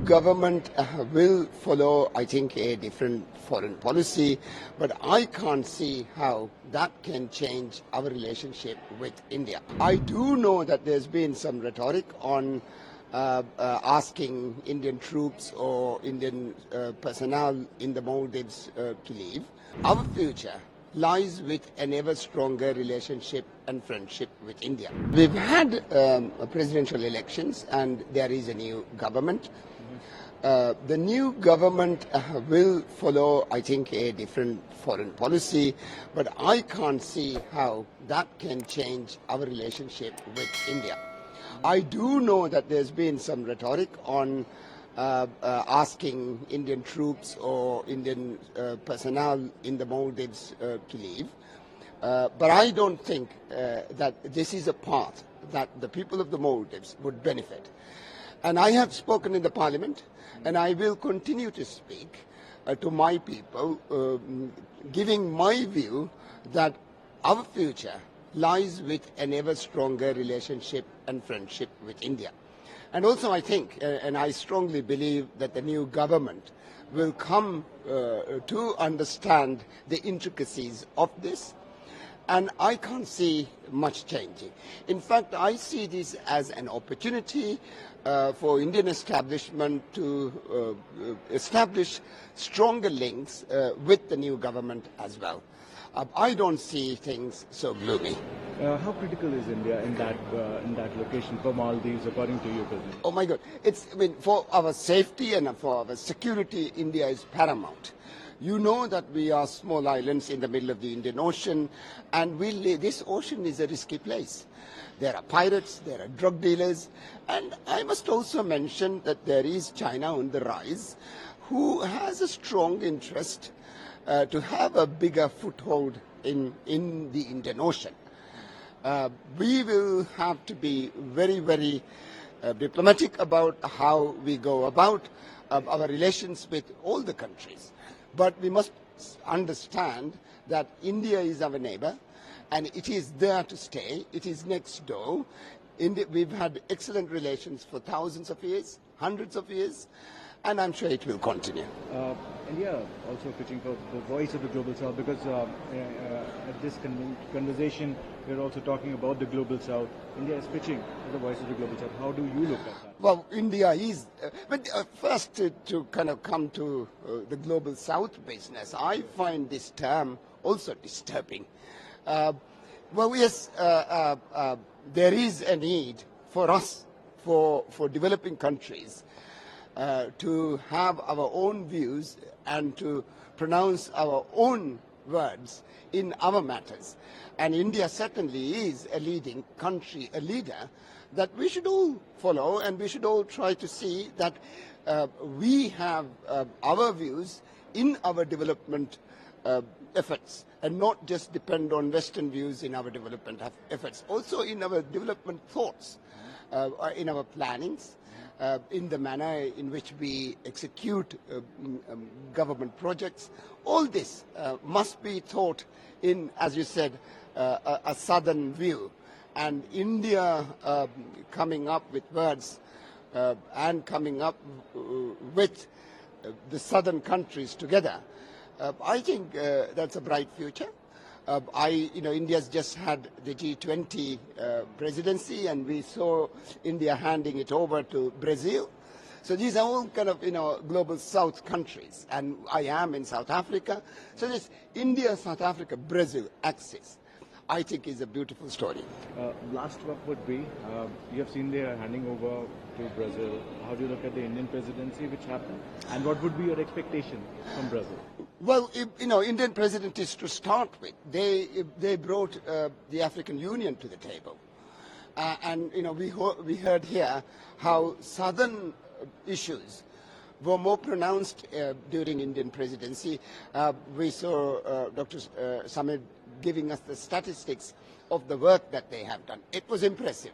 government will follow, I think, a different foreign policy, but I can't see how that can change our relationship with India. I do know that there's been some rhetoric on asking Indian troops or Indian personnel in the Maldives to leave. Our future lies with an ever stronger relationship and friendship with India. We've had presidential elections and there is a new government. The new government will follow, I think, a different foreign policy, but I can't see how that can change our relationship with India. I do know that there's been some rhetoric on asking Indian troops or Indian personnel in the Maldives to leave. But I don't think that this is a path that the people of the Maldives would benefit. And I have spoken in the parliament, and I will continue to speak to my people, giving my view that our future lies with an ever stronger relationship and friendship with India. And also I think, and I strongly believe, that the new government will come to understand the intricacies of this, and I can't see much changing. In fact, I see this as an opportunity for Indian establishment to establish stronger links with the new government as well. I don't see things so gloomy. How critical is India in that location for Maldives, according to you, President? Oh my God! For our safety and for our security, India is paramount. You know that we are small islands in the middle of the Indian Ocean, and this ocean is a risky place. There are pirates, there are drug dealers, and I must also mention that there is China on the rise, who has a strong interest to have a bigger foothold in the Indian Ocean. We will have to be very, very diplomatic about how we go about our relations with all the countries. But we must understand that India is our neighbor, and it is there to stay. It is next door. We've had excellent relations for thousands of years, hundreds of years, and I'm sure it will continue. India also pitching for the voice of the Global South, because at this conversation we're also talking about the Global South. India is pitching for the voice of the Global South. How do you look at that? Well, India is, but first to kind of come to the Global South business, I find this term also disturbing. Well, yes, there is a need for us, for developing countries, to have our own views and to pronounce our own words in our matters. And India certainly is a leading country, a leader that we should all follow, and we should all try to see that we have our views in our development efforts, and not just depend on Western views in our development efforts, also in our development thoughts, in our plannings, in the manner in which we execute government projects. All this must be thought in, as you said, a southern view. And India coming up with words and coming up with the southern countries together, I think that's a bright future. India's just had the G20 presidency, and we saw India handing it over to Brazil. So these are all kind of, Global South countries, and I am in South Africa. So this India, South Africa, Brazil axis, I think, is a beautiful story. Last one would be, you have seen they are handing over to Brazil. How do you look at the Indian presidency which happened, and what would be your expectation from Brazil? Well, Indian president is to start with. They brought the African Union to the table, and we heard here how southern issues were more pronounced during Indian presidency. We saw Dr. Samir giving us the statistics of the work that they have done. It was impressive.